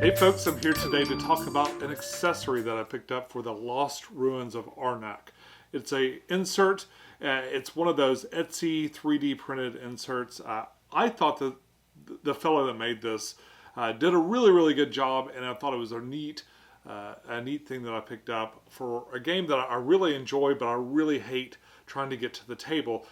Hey folks, I'm here today to talk about an accessory that I picked up for the Lost Ruins of Arnak. It's a insert. It's one of those Etsy 3D printed inserts. I thought that the fellow that made this did a really good job, and I thought it was a neat thing that I picked up for a game that I really enjoy, but I really hate trying to get to the table.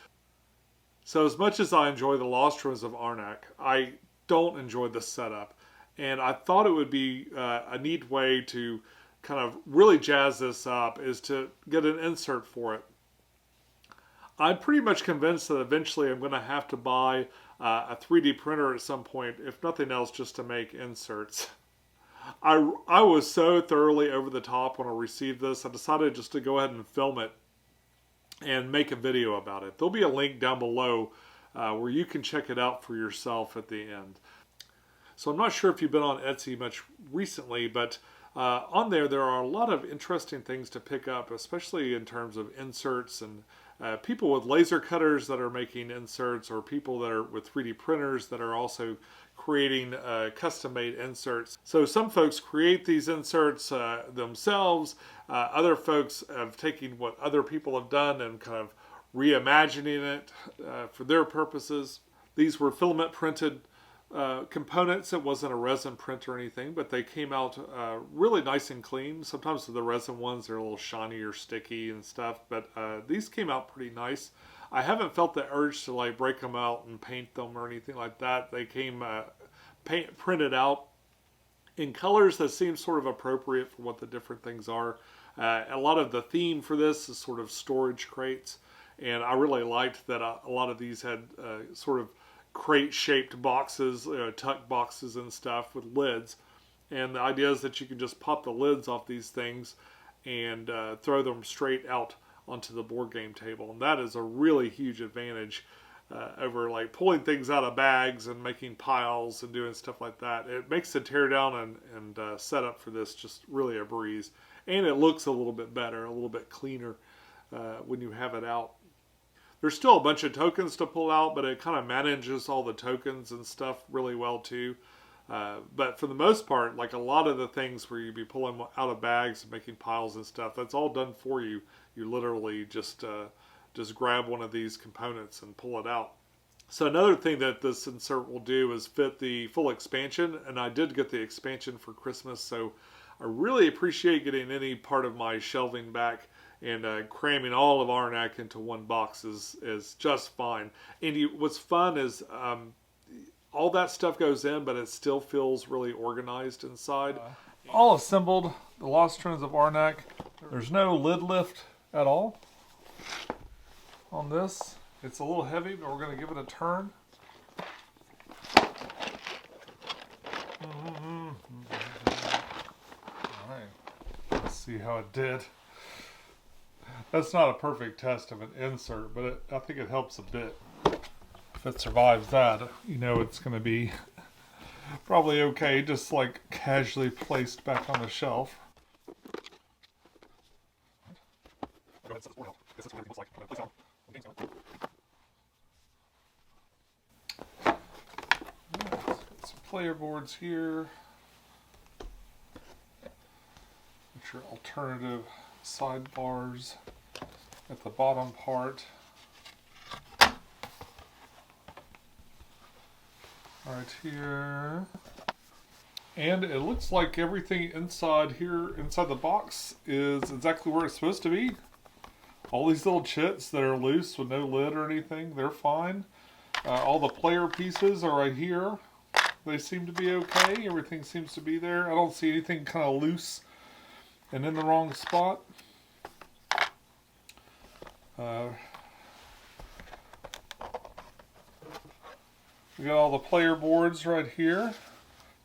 So as much as I enjoy the Lost Ruins of Arnak, I don't enjoy the setup. And I thought it would be a neat way to kind of really jazz this up is to get an insert for it. I'm pretty much convinced that eventually I'm going to have to buy a 3D printer at some point, if nothing else, just to make inserts. I was so thoroughly over the top when I received this, I decided just to go ahead and film it and make a video about it. There'll be a link down below where you can check it out for yourself at the end. So I'm not sure if you've been on Etsy much recently, but on there are a lot of interesting things to pick up, especially in terms of inserts and people with laser cutters that are making inserts, or people that are with 3D printers that are also creating custom-made inserts. So some folks create these inserts themselves. Other folks have taken what other people have done and kind of reimagining it for their purposes. These were filament printed components. It wasn't a resin print or anything, but they came out really nice and clean. Sometimes the resin ones are a little shiny or sticky and stuff, but these came out pretty nice. I haven't felt the urge to like break them out and paint them or anything like that. They came printed out in colors that seem sort of appropriate for what the different things are. A lot of the theme for this is sort of storage crates, and I really liked that a lot of these had sort of crate-shaped boxes, tuck boxes and stuff with lids. And the idea is that you can just pop the lids off these things and throw them straight out onto the board game table. And that is a really huge advantage over like pulling things out of bags and making piles and doing stuff like that. It makes the teardown and setup for this just really a breeze. And it looks a little bit better, a little bit cleaner when you have it out. There's still a bunch of tokens to pull out, but it kind of manages all the tokens and stuff really well too. But for the most part, like a lot of the things where you'd be pulling out of bags and making piles and stuff, that's all done for you. You literally just grab one of these components and pull it out. So another thing that this insert will do is fit the full expansion, and I did get the expansion for Christmas, so I really appreciate getting any part of my shelving back. And cramming all of Arnak into one box is just fine. And what's fun is all that stuff goes in, but it still feels really organized inside. All assembled, the Lost Ruins of Arnak. There's no lid lift at all on this. It's a little heavy, but we're going to give it a turn. All right, let's see how it did. That's not a perfect test of an insert, but I think it helps a bit. If it survives that, you know it's going to be probably okay, just like casually placed back on the shelf. Some player boards here. Get your alternative sidebars at the bottom part. Right here. And it looks like everything inside here, inside the box, is exactly where it's supposed to be. All these little chits that are loose with no lid or anything, they're fine. All the player pieces are right here. They seem to be okay. Everything seems to be there. I don't see anything kind of loose and in the wrong spot. We got all the player boards right here.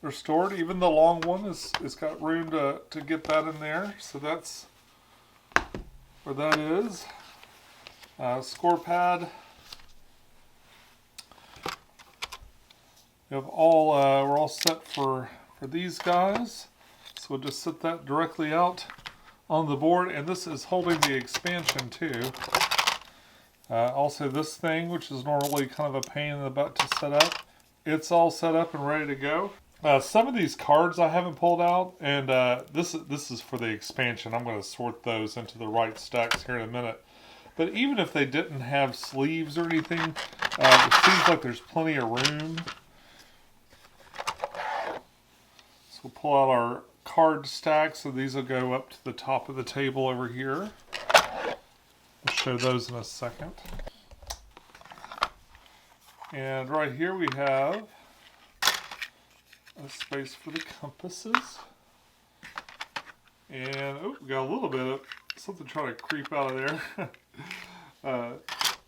They're stored. Even the long one is got room to get that in there. So that's where that is. Score pad. We have all we're all set for these guys. So we'll just set that directly out on the board, and this is holding the expansion too. Also this thing, which is normally kind of a pain in the butt to set up, it's all set up and ready to go. Some of these cards I haven't pulled out, and this is for the expansion. I'm going to sort those into the right stacks here in a minute. But even if they didn't have sleeves or anything, it seems like there's plenty of room. So we'll pull out our card stacks, so these will go up to the top of the table over here. We'll show those in a second. And right here we have a space for the compasses. And, oh, we got a little bit of something trying to creep out of there.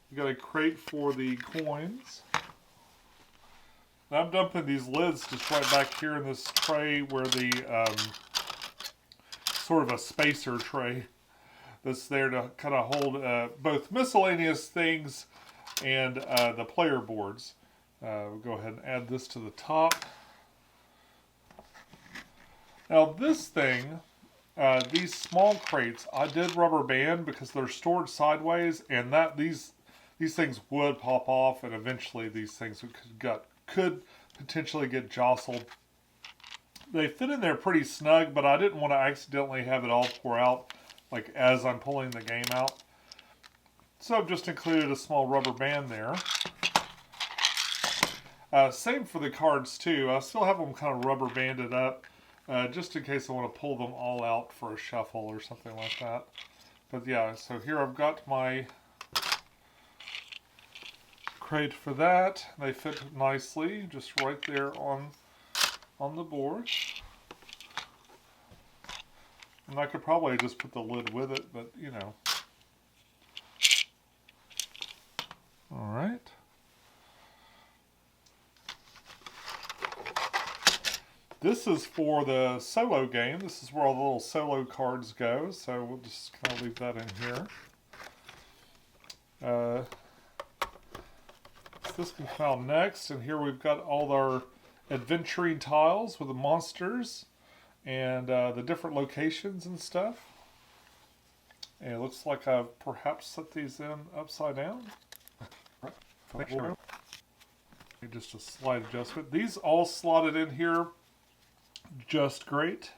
We got a crate for the coins. And I'm dumping these lids just right back here in this tray where the, sort of a spacer tray that's there to kind of hold both miscellaneous things and the player boards. We'll go ahead and add this to the top. Now this thing, these small crates, I did rubber band because they're stored sideways, and these things would pop off, and eventually these things could potentially get jostled. They fit in there pretty snug, but I didn't want to accidentally have it all pour out like as I'm pulling the game out. So I've just included a small rubber band there. Same for the cards too. I still have them kind of rubber banded up. Just in case I want to pull them all out for a shuffle or something like that. But yeah, so here I've got my crate for that. They fit nicely, just right there on the board. And I could probably just put the lid with it, but you know. Alright. This is for the solo game. This is where all the little solo cards go, so we'll just kind of leave that in here. This can come out next, and here we've got all our adventuring tiles with the monsters and the different locations and stuff. And it looks like I've perhaps set these in upside down. Just a slight adjustment. These all slotted in here just great.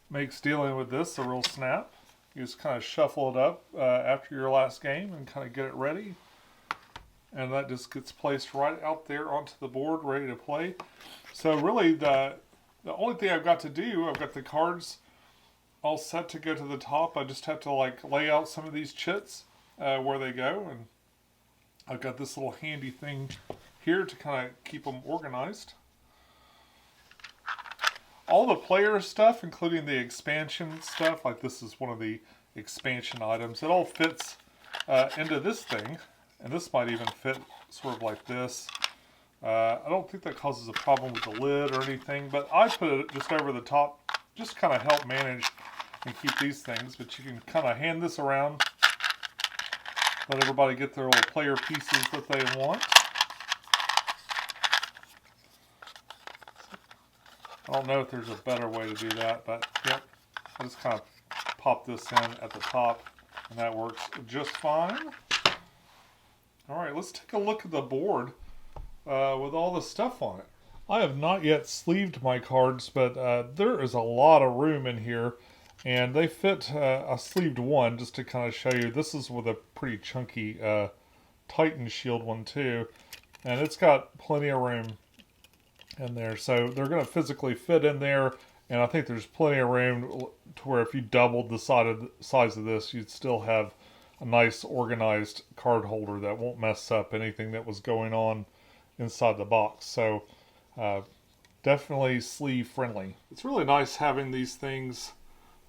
Makes dealing with this a real snap. You just kind of shuffle it up after your last game and kind of get it ready. And that just gets placed right out there onto the board, ready to play. So really the only thing I've got to do, I've got the cards all set to go to the top. I just have to like lay out some of these chits where they go. And I've got this little handy thing here to kind of keep them organized. All the player stuff, including the expansion stuff, like this is one of the expansion items, it all fits into this thing, and this might even fit sort of like this. I don't think that causes a problem with the lid or anything, but I put it just over the top, just kind of help manage and keep these things, but you can kind of hand this around, let everybody get their little player pieces that they want. I don't know if there's a better way to do that, but yep, I just kind of pop this in at the top, and that works just fine. Alright, let's take a look at the board with all the stuff on it. I have not yet sleeved my cards, but there is a lot of room in here, and they fit a sleeved one just to kind of show you. This is with a pretty chunky Titan shield one too, and it's got plenty of room in there, so they're going to physically fit in there, and I think there's plenty of room to where if you doubled the size of this, you'd still have a nice organized card holder that won't mess up anything that was going on inside the box. So definitely sleeve friendly. It's really nice having these things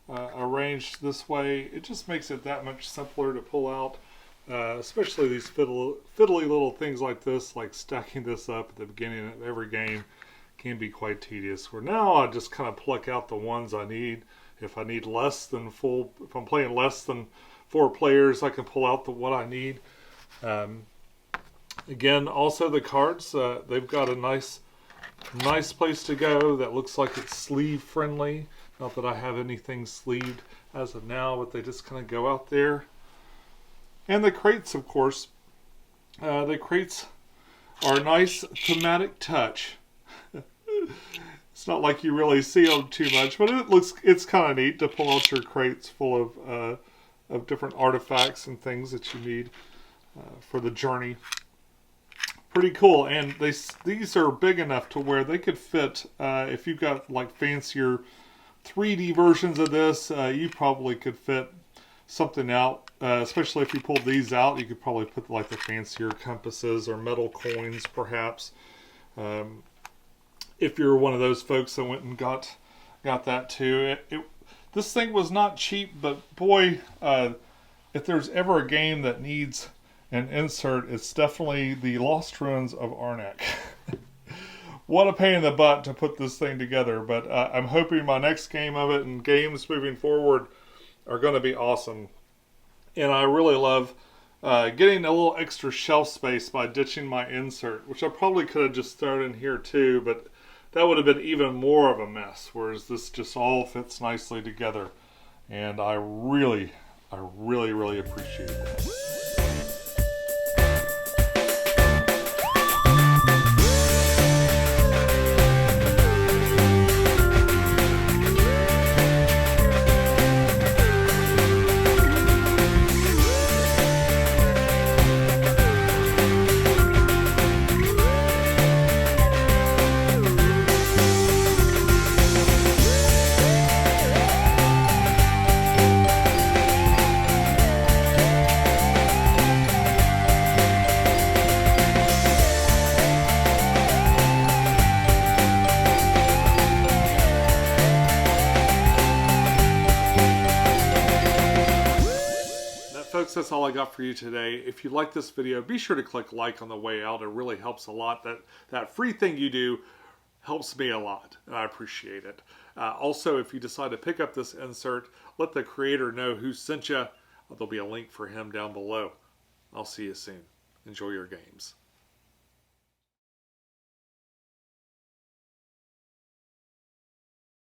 arranged this way. It just makes it that much simpler to pull out. Especially these fiddly little things like this, like stacking this up at the beginning of every game can be quite tedious. Where now I just kind of pluck out the ones I need. If I need less than if I'm playing less than 4 players, I can pull out what I need. Again, also the cards, they've got a nice place to go that looks like it's sleeve friendly. Not that I have anything sleeved as of now, but they just kind of go out there. And the crates, of course, are a nice thematic touch. It's not like you really see them too much, but it's kind of neat to pull out your crates full of different artifacts and things that you need for the journey. Pretty cool, and these are big enough to where they could fit, if you've got like fancier 3D versions of this, you probably could fit something out, especially if you pulled these out, you could probably put like the fancier compasses or metal coins perhaps. If you're one of those folks that went and got that too. This thing was not cheap, but boy, if there's ever a game that needs an insert, it's definitely the Lost Ruins of Arnak. What a pain in the butt to put this thing together, but I'm hoping my next game of it and games moving forward are going to be awesome. And I really love getting a little extra shelf space by ditching my insert, which I probably could have just thrown in here too, but that would have been even more of a mess, whereas this just all fits nicely together. And I really appreciate that. Folks, that's all I got for you today. If you like this video, be sure to click like on the way out. It really helps a lot. That free thing you do helps me a lot, and I appreciate it. Also, if you decide to pick up this insert, let the creator know who sent you. There'll be a link for him down below. I'll see you soon. Enjoy your games.